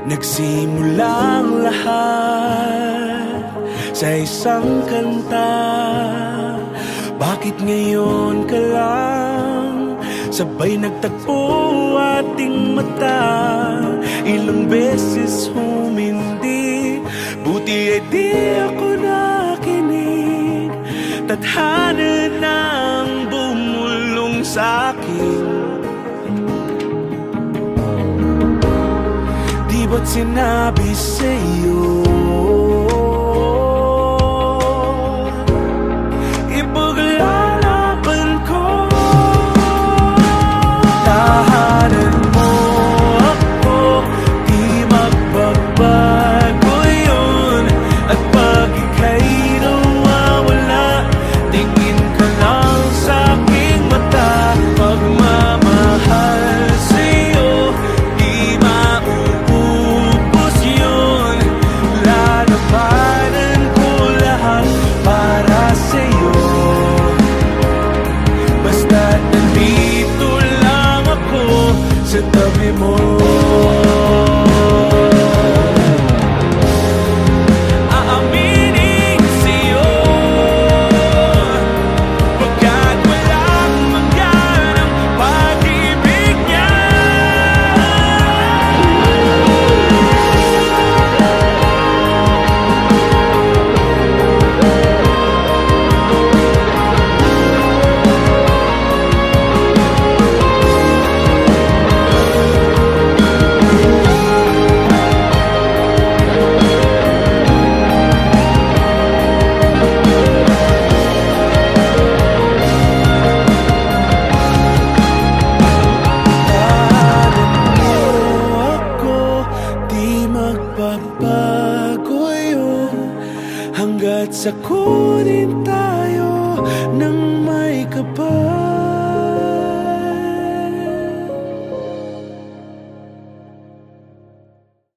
Nagsimulang lahat sa isang kanta. Bakit ngayon ka lang sabay nagtagpo ating mata? Ilang beses humindi, buti ay di ako nakinig. Tadhana nang bumulong sa'kin. Di ba't sinabi sa'yo ipaglalaban ko? Tahanan mo ako, di magbabago yun. At pag ika'y nawawala, tingin ka lang sa'king mata. Pagmamahal sa'yo, di mauubos yun. Lalabanan ko lahat para sa'yo. Basta't nandito lang ako sa tabi mo. Aaminin sa'yo pagkat walang mangganang pag-ibig niya. Magbabago yun hanggat sa kunin tayo ng may kapal.